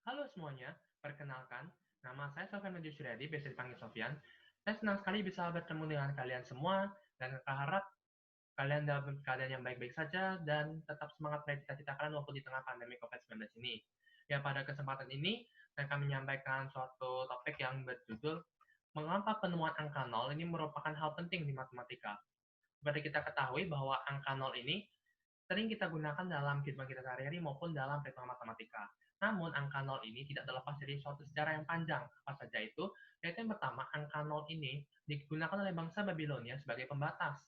Halo semuanya, perkenalkan, nama saya Sofyan Manju Suryadi, biasa dipanggil Sofyan. Saya senang sekali bisa bertemu dengan kalian semua, dan saya harap kalian dalam keadaan yang baik-baik saja, dan tetap semangat meraih cita-cita kalian walaupun di tengah pandemi COVID-19 ini. Ya, pada kesempatan ini, saya akan menyampaikan suatu topik yang berjudul, mengapa penemuan angka nol ini merupakan hal penting di matematika. Seperti kita ketahui bahwa angka nol ini sering kita gunakan dalam kehidupan kita sehari-hari maupun dalam perhitungan matematika. Namun, angka nol ini tidak terlepas dari suatu sejarah yang panjang. Apa saja itu? Yaitu yang pertama, angka nol ini digunakan oleh bangsa Babilonia sebagai pembatas.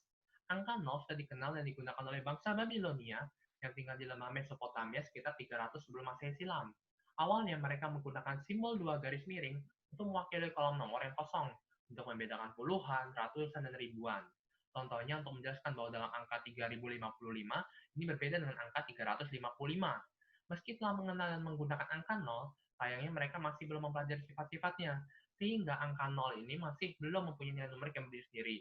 Angka nol sudah dikenal dan digunakan oleh bangsa Babilonia yang tinggal di lembah Mesopotamia sekitar 300 sebelum Masehi silam. Awalnya mereka menggunakan simbol dua garis miring untuk mewakili kolom nomor yang kosong, untuk membedakan puluhan, ratusan, dan ribuan. Contohnya untuk menjelaskan bahwa dalam angka 3055 ini berbeda dengan angka 355. Meski telah mengenal dan menggunakan angka 0, sayangnya mereka masih belum mempelajari sifat-sifatnya, sehingga angka 0 ini masih belum mempunyai nilai numerik yang berdiri sendiri.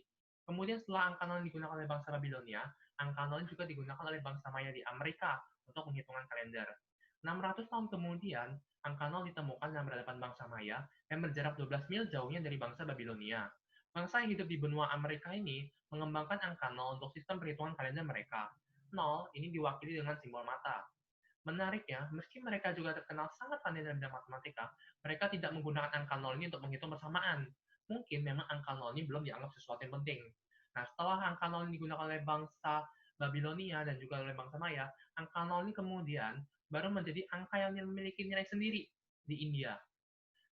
Kemudian setelah angka 0 digunakan oleh bangsa Babilonia, angka 0 juga digunakan oleh bangsa Maya di Amerika untuk penghitungan kalender. 600 tahun kemudian, angka 0 ditemukan dalam peradaban bangsa Maya yang berjarak 12 mil jauhnya dari bangsa Babilonia. Bangsa yang hidup di benua Amerika ini mengembangkan angka 0 untuk sistem perhitungan kalender mereka. 0 ini diwakili dengan simbol mata. Menariknya, meski mereka juga terkenal sangat pandai dalam bidang matematika, mereka tidak menggunakan angka 0 ini untuk menghitung bersamaan. Mungkin memang angka 0 ini belum dianggap sesuatu yang penting. Nah, setelah angka 0 ini digunakan oleh bangsa Babilonia dan juga oleh bangsa Maya, angka 0 ini kemudian baru menjadi angka yang memiliki nilai sendiri di India.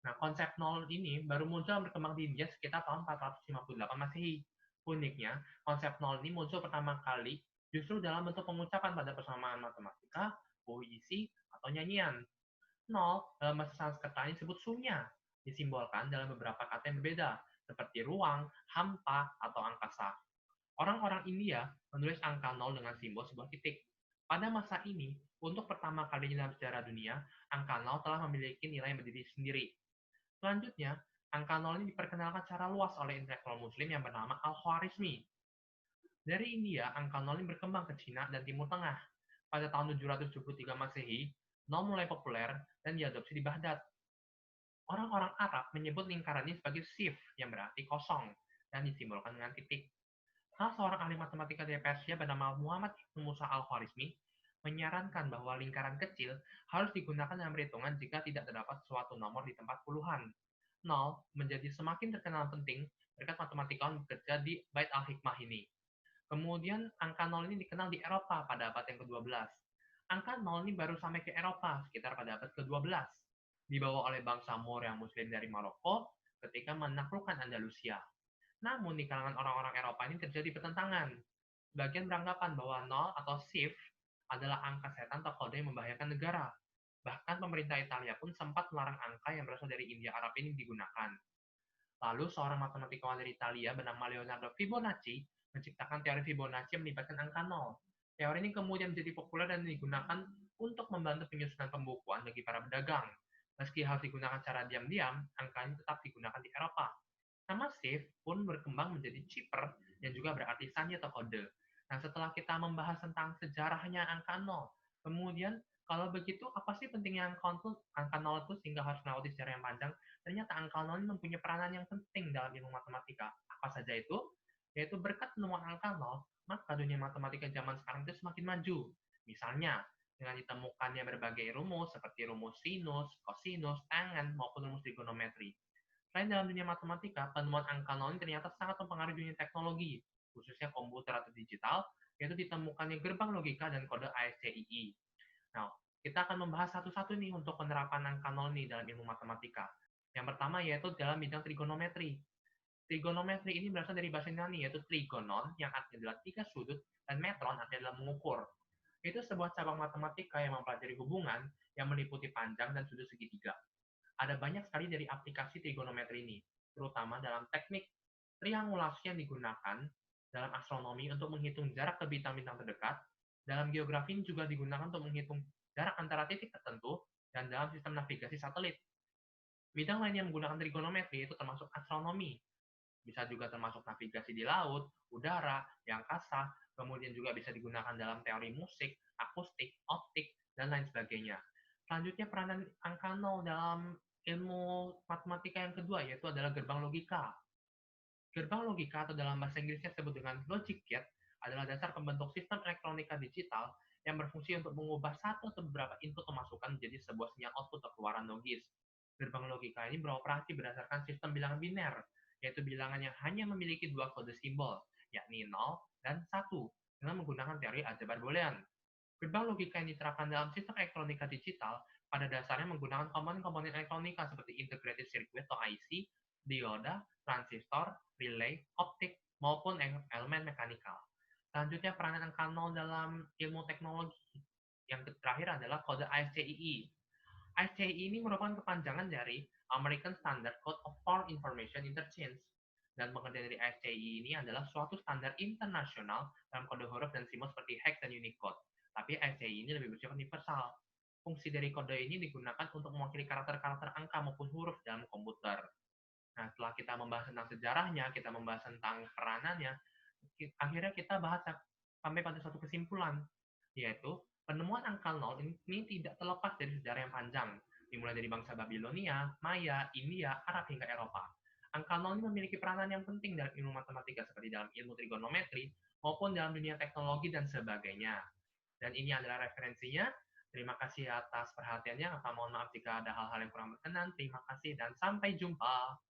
Nah, konsep nol ini baru muncul dan berkembang di India sekitar tahun 458 Masehi. Uniknya, konsep nol ini muncul pertama kali justru dalam bentuk pengucapan pada persamaan matematika, puisi, atau nyanyian. Nol dalam bahasa Sanskerta disebut sunya, disimbolkan dalam beberapa kata yang berbeda, seperti ruang, hampa, atau angkasa. Orang-orang India menulis angka nol dengan simbol sebuah titik. Pada masa ini, untuk pertama kalinya dalam sejarah dunia, angka nol telah memiliki nilai yang berdiri sendiri. Selanjutnya, angka nol ini diperkenalkan secara luas oleh intelektual muslim yang bernama Al-Khwarizmi. Dari India, angka nol ini berkembang ke Cina dan Timur Tengah. Pada tahun 773 Masehi, nol mulai populer dan diadopsi di Baghdad. Orang-orang Arab menyebut lingkaran ini sebagai sif, yang berarti kosong, dan disimbolkan dengan titik. Salah seorang ahli matematika dari Persia bernama Muhammad Ibn Musa Al-Khwarizmi menyarankan bahwa lingkaran kecil harus digunakan dalam perhitungan jika tidak terdapat suatu nomor di tempat puluhan. Nol menjadi semakin terkenal penting berkat matematikawan bekerja di Bait al-Hikmah ini. Kemudian angka nol ini dikenal di Eropa pada abad yang ke-12. Angka nol ini baru sampai ke Eropa sekitar pada abad ke-12. Dibawa oleh bangsa Moor yang muslim dari Maroko ketika menaklukkan Andalusia. Namun di kalangan orang-orang Eropa ini terjadi pertentangan. Sebagian beranggapan bahwa nol atau sif adalah angka setan atau kode yang membahayakan negara. Bahkan pemerintah Italia pun sempat melarang angka yang berasal dari India Arab ini digunakan. Lalu seorang matematikawan dari Italia bernama Leonardo Fibonacci menciptakan teori Fibonacci yang melibatkan angka nol. Teori ini kemudian menjadi populer dan digunakan untuk membantu penyusunan pembukuan bagi para pedagang. Meski harus digunakan secara diam-diam, angka ini tetap digunakan di Eropa. Nama SIF pun berkembang menjadi chipper yang juga berarti sandi atau kode. Nah, setelah kita membahas tentang sejarahnya angka 0, kemudian kalau begitu apa sih pentingnya angka 0 itu sehingga harus melewati sejarah yang panjang? Ternyata angka 0 ini mempunyai peranan yang penting dalam ilmu matematika. Apa saja itu? Yaitu berkat penemuan angka 0, maka dunia matematika zaman sekarang itu semakin maju. Misalnya, dengan ditemukannya berbagai rumus seperti rumus sinus, kosinus, tangen, maupun rumus trigonometri. Selain dalam dunia matematika, penemuan angka nol ini ternyata sangat mempengaruhi dunia teknologi, khususnya komputer atau digital, yaitu ditemukannya gerbang logika dan kode ASCII. Nah, kita akan membahas satu-satu nih untuk penerapan angka nol nih dalam ilmu matematika. Yang pertama yaitu dalam bidang trigonometri. Trigonometri ini berasal dari bahasa Yunani yaitu trigonon yang artinya adalah tiga sudut dan metron artinya adalah mengukur. Itu sebuah cabang matematika yang mempelajari hubungan yang meliputi panjang dan sudut segitiga. Ada banyak sekali dari aplikasi trigonometri ini, terutama dalam teknik triangulasi yang digunakan dalam astronomi untuk menghitung jarak ke bintang-bintang terdekat. Dalam geografi ini juga digunakan untuk menghitung jarak antara titik tertentu dan dalam sistem navigasi satelit. Bidang lain yang menggunakan trigonometri itu termasuk astronomi, bisa juga termasuk navigasi di laut, udara, di angkasa, kemudian juga bisa digunakan dalam teori musik, akustik, optik, dan lain sebagainya. Selanjutnya peranan angka 0 dalam ilmu matematika yang kedua, yaitu adalah gerbang logika. Gerbang logika atau dalam bahasa Inggrisnya disebut dengan logic gate adalah dasar pembentuk sistem elektronika digital yang berfungsi untuk mengubah satu atau beberapa input pemasukan menjadi sebuah sinyal output atau keluaran logis. Gerbang logika ini beroperasi berdasarkan sistem bilangan biner, yaitu bilangan yang hanya memiliki dua kode simbol, yakni 0 dan 1, dengan menggunakan teori aljabar boolean. Gerbang logika yang diterapkan dalam sistem elektronika digital pada dasarnya menggunakan komponen-komponen elektronika seperti integrated circuit atau IC, dioda, transistor, relay, optik, maupun elemen mekanikal. Selanjutnya peranan angka 0 dalam ilmu teknologi. Yang terakhir adalah kode ISCII. ISCII ini merupakan kepanjangan dari American Standard Code of For Information Interchange. Dan pengertian dari ISCII ini adalah suatu standar internasional dalam kode huruf dan simbol seperti hex dan Unicode. Tapi ICI ini lebih bersifat universal. Fungsi dari kode ini digunakan untuk mewakili karakter-karakter angka maupun huruf dalam komputer. Nah, setelah kita membahas tentang sejarahnya, kita membahas tentang peranannya, akhirnya kita bahas sampai pada suatu kesimpulan, yaitu penemuan angka 0 ini tidak terlepas dari sejarah yang panjang, dimulai dari bangsa Babilonia, Maya, India, Arab hingga Eropa. Angka 0 ini memiliki peranan yang penting dalam ilmu matematika seperti dalam ilmu trigonometri maupun dalam dunia teknologi dan sebagainya. Dan ini adalah referensinya. Terima kasih atas perhatiannya. Mohon maaf jika ada hal-hal yang kurang berkenan. Terima kasih dan sampai jumpa.